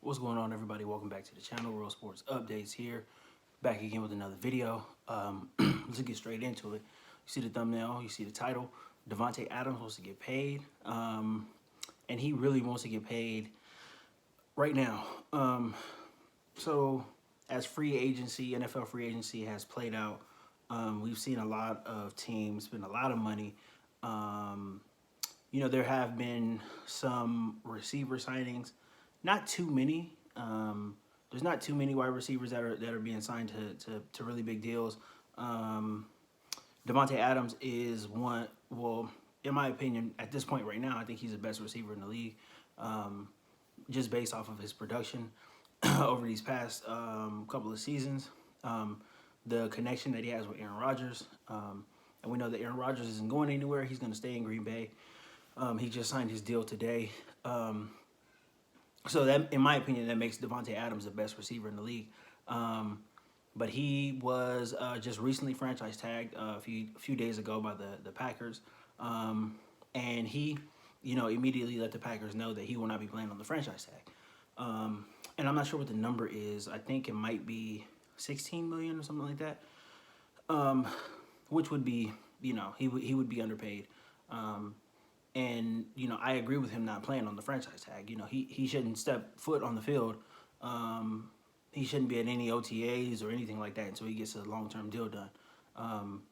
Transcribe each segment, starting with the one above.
What's going on, everybody? Welcome back to the channel. Real Sports Updates here. Back again with another video. Let's get straight into it. You see the thumbnail, you see the title. Davante Adams wants to get paid. And he really wants to get paid right now. So as free agency, NFL free agency has played out, we've seen a lot of teams spend a lot of money. There have been some receiver signings, not too many. There's not too many wide receivers that are being signed to really big deals. Davante Adams is one. Well, in my opinion, at this point right now, I think he's the best receiver in the league, just based off of his production over these past couple of seasons. The connection that he has with Aaron Rodgers, and we know that Aaron Rodgers isn't going anywhere. He's going to stay in Green Bay. He just signed his deal today. So that, in my opinion, that makes Davante Adams the best receiver in the league. But he was just recently franchise tagged a few days ago by the Packers. And he, immediately let the Packers know that he will not be playing on the franchise tag. And I'm not sure what the number is. I think it might be 16 million or something like that. Which would be, he would be underpaid. And, I agree with him not playing on the franchise tag. He shouldn't step foot on the field. He shouldn't be at any OTAs or anything like that until he gets a long-term deal done.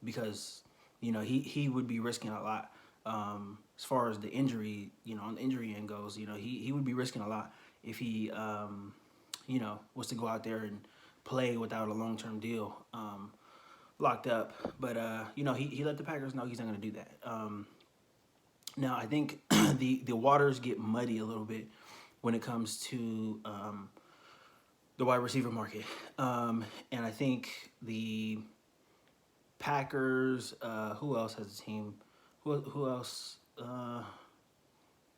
Because, he would be risking a lot. As far as the injury, on the injury end goes, he would be risking a lot if he, was to go out there and play without a long-term deal locked up. But, he let the Packers know he's not going to do that. Now, I think the waters get muddy a little bit when it comes to the wide receiver market. And I think the Packers, who else has a team? Who else?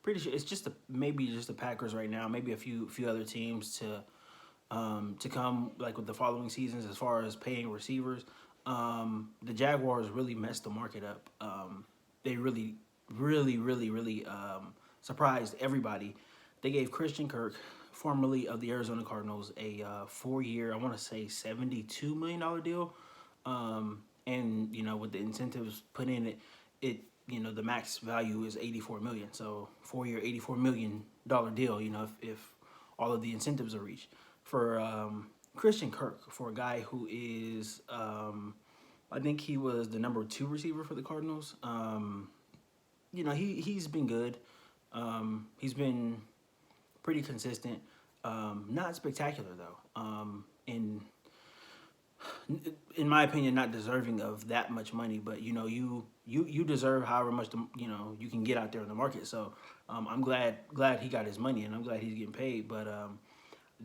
Pretty sure it's maybe just the Packers right now. Maybe a few other teams to come like with the following seasons as far as paying receivers. The Jaguars really messed the market up. They really surprised everybody. They gave Christian Kirk, formerly of the Arizona Cardinals, a 4-year, I want to say $72 million deal. And with the incentives put in it, the max value is $84 million. So 4-year, $84 million deal. If all of the incentives are reached for Christian Kirk, for a guy who is, I think he was the number 2 receiver for the Cardinals. He's been good. He's been pretty consistent. Not spectacular though. In my opinion, not deserving of that much money. But you deserve however much you can get out there in the market. So I'm glad he got his money, and I'm glad he's getting paid. But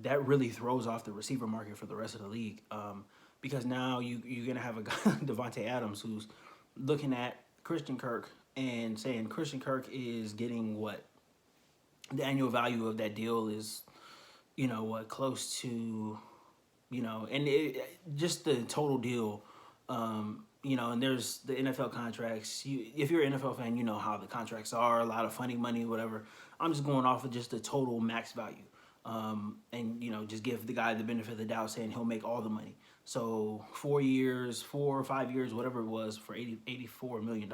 that really throws off the receiver market for the rest of the league. Because now you're gonna have a guy Davante Adams who's looking at Christian Kirk and saying Christian Kirk is getting what the annual value of that deal is, close to, and just the total deal, and there's the NFL contracts. If you're an NFL fan, you know how the contracts are, a lot of funny money, whatever. I'm just going off of just the total max value. And just give the guy the benefit of the doubt, saying he'll make all the money. So 4 or 5 years, whatever it was, for $84 million.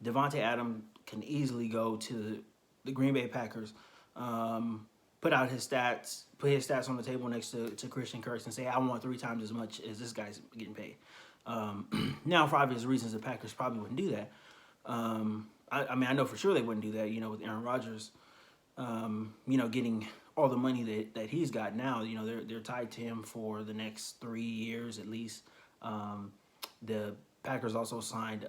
Davante Adams can easily go to the Green Bay Packers, put his stats on the table next to Christian Kirk and say, I want 3 times as much as this guy's getting paid. Now, for obvious reasons, the Packers probably wouldn't do that. I know for sure they wouldn't do that, with Aaron Rodgers, getting all the money that he's got now. They're tied to him for the next 3 years at least. The Packers also signed,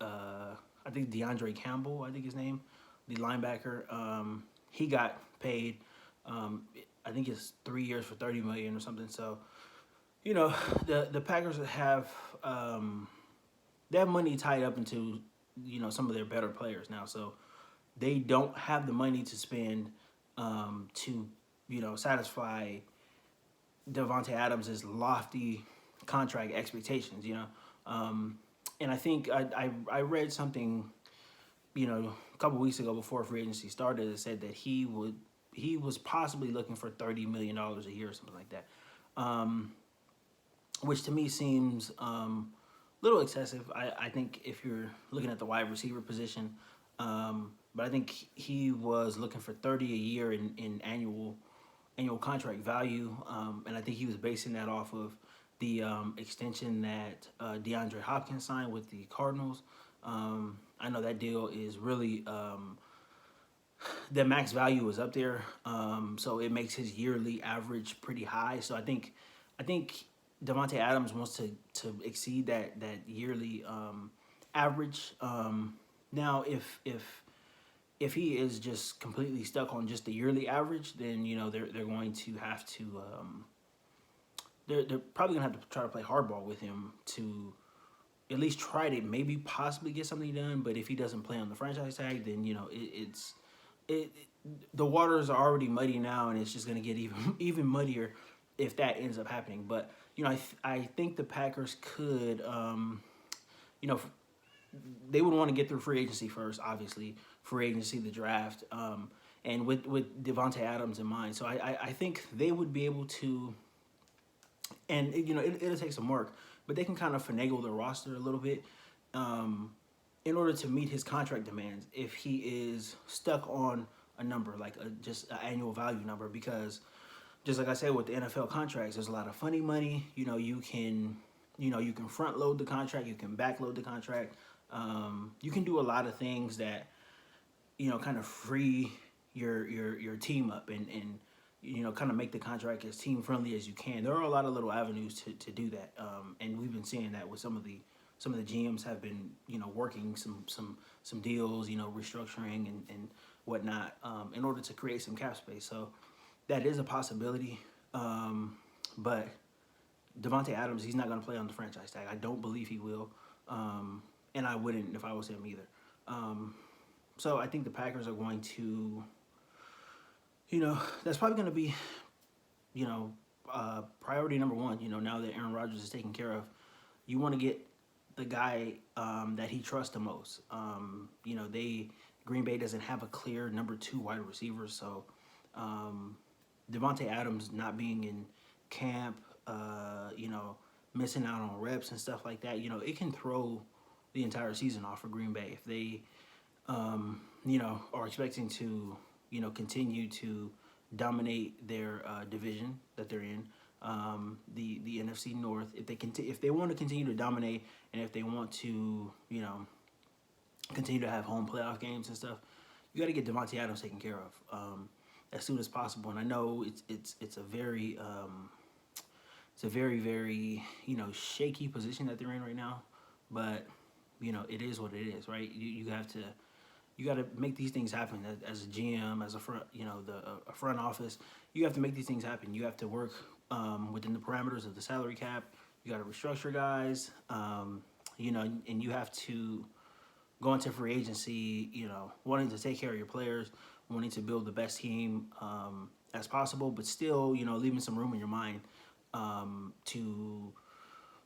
I think DeAndre Campbell, I think his name, the linebacker. He got paid, I think it's 3 years for $30 million or something. So, the Packers have they have money tied up into some of their better players now. So they don't have the money to spend to satisfy Davante Adams' lofty contract expectations. And I think I read something, a couple weeks ago before free agency started that said that he he was possibly looking for $30 million a year or something like that, um, which to me seems a little excessive. I think if you're looking at the wide receiver position, but I think he was looking for 30 a year in annual contract value, and I think he was basing that off of the extension that DeAndre Hopkins signed with the Cardinals. I know that deal is really the max value is up there, so it makes his yearly average pretty high. So I think Davante Adams wants to exceed that yearly average. Now, if he is just completely stuck on just the yearly average, then they're going to have to they're probably gonna have to try to play hardball with him to at least try to maybe possibly get something done. But if he doesn't play on the franchise tag, then it the waters are already muddy now, and it's just gonna get even muddier if that ends up happening. But I think the Packers could you know they would want to get through free agency first, obviously free agency, the draft, and with Davante Adams in mind. So I think they would be able to, and it'll take some work, but they can kind of finagle the roster a little bit in order to meet his contract demands if he is stuck on a number like just an annual value number. Because just like I said, with the NFL contracts, there's a lot of funny money. You can front load the contract, you can back load the contract. You can do a lot of things that kind of free your team up and kind of make the contract as team friendly as you can. There are a lot of little avenues to do that, and we've been seeing that with some of the GMs have been working some deals, restructuring and whatnot, in order to create some cap space. So that is a possibility, but Davante Adams, he's not going to play on the franchise tag. I don't believe he will, and I wouldn't if I was him either. So I think the Packers are going to, that's probably going to be, priority number one. Now that Aaron Rodgers is taken care of, you want to get the guy that he trusts the most. Green Bay doesn't have a clear number two wide receiver, so Davante Adams not being in camp, missing out on reps and stuff like that, it can throw the entire season off for Green Bay if they, are expecting to, continue to dominate their division that they're in, the NFC North. If they want to continue to dominate, and if they want to, continue to have home playoff games and stuff, you got to get Davante Adams taken care of as soon as possible. And I know it's a very very shaky position that they're in right now, but it is what it is, right? You have to. You got to make these things happen as a GM, as a front, a front office. You have to make these things happen. You have to work within the parameters of the salary cap. You got to restructure guys, and you have to go into free agency, wanting to take care of your players, wanting to build the best team as possible, but still, leaving some room in your mind to,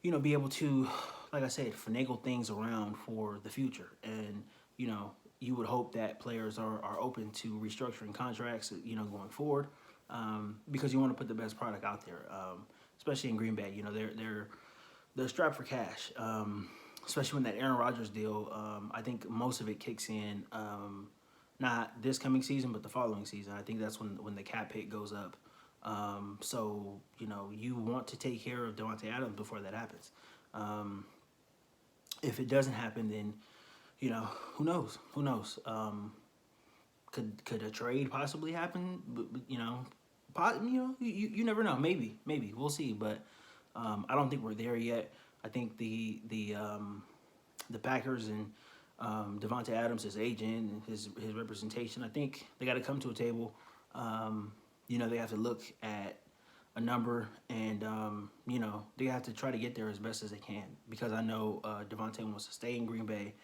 be able to, like I said, finagle things around for the future. And, you would hope that players are open to restructuring contracts, going forward, because you want to put the best product out there, especially in Green Bay. They're strapped for cash, especially when that Aaron Rodgers deal. I think most of it kicks in, not this coming season, but the following season. I think that's when the cap hit goes up. So you want to take care of Davante Adams before that happens. If it doesn't happen, then who knows? Who knows? Could a trade possibly happen? But you never know. Maybe we'll see. But I don't think we're there yet. I think the Packers and Davante Adams, his agent and his representation, I think they got to come to a table. They have to look at a number, and they have to try to get there as best as they can, because I know Davante wants to stay in Green Bay.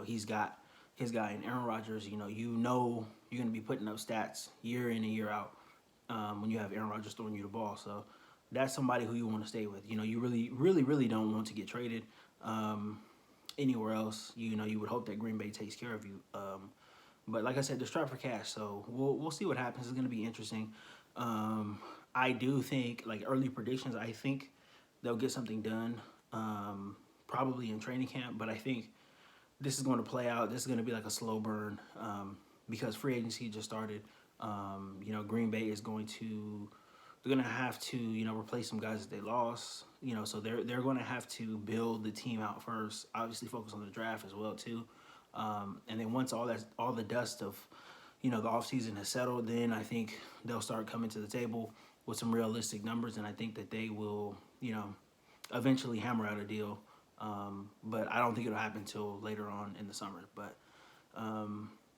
He's got his guy in Aaron Rodgers. You're going to be putting up stats year in and year out when you have Aaron Rodgers throwing you the ball. So that's somebody who you want to stay with. You really don't want to get traded anywhere else. You would hope that Green Bay takes care of you. But like I said, they're strapped for cash, so we'll see what happens. It's going to be interesting. I do think, like, early predictions, I think they'll get something done, probably in training camp. But I think this is going to play out. This is going to be like a slow burn, because free agency just started. Green Bay is going to, they're going to have to, replace some guys that they lost. So they're going to have to build the team out first. Obviously, focus on the draft as well too. And then once all the dust of, the offseason has settled, then I think they'll start coming to the table with some realistic numbers, and I think that they will, eventually hammer out a deal. But I don't think it'll happen until later on in the summer. But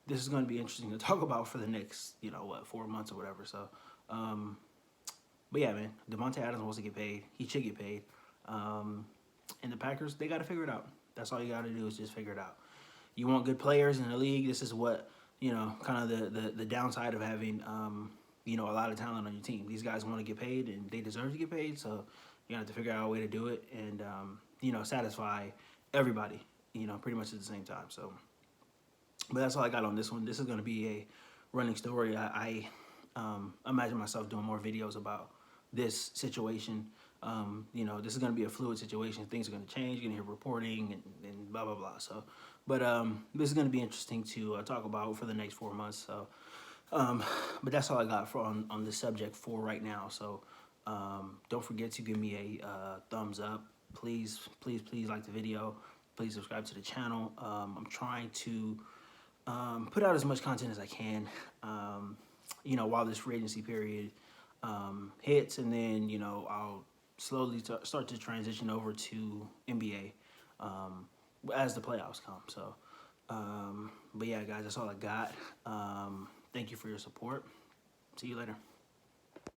this is going to be interesting to talk about for the next, 4 months or whatever. So, but yeah, man, Davante Adams wants to get paid. He should get paid. And the Packers, they got to figure it out. That's all you got to do is just figure it out. You want good players in the league. This is what, kind of the downside of having, a lot of talent on your team. These guys want to get paid, and they deserve to get paid. So you have to figure out a way to do it and, satisfy everybody, pretty much at the same time. So, but that's all I got on this one. This is going to be a running story. I imagine myself doing more videos about this situation. This is going to be a fluid situation. Things are going to change. You're going to hear reporting and blah, blah, blah. So, but this is going to be interesting to talk about for the next 4 months. So, but that's all I got on this subject for right now. So, don't forget to give me a thumbs up. Please, please, please like the video. Please subscribe to the channel. I'm trying to put out as much content as I can, while this free agency period hits, and then, I'll slowly start to transition over to NBA as the playoffs come. So, but yeah, guys, that's all I got. Thank you for your support. See you later.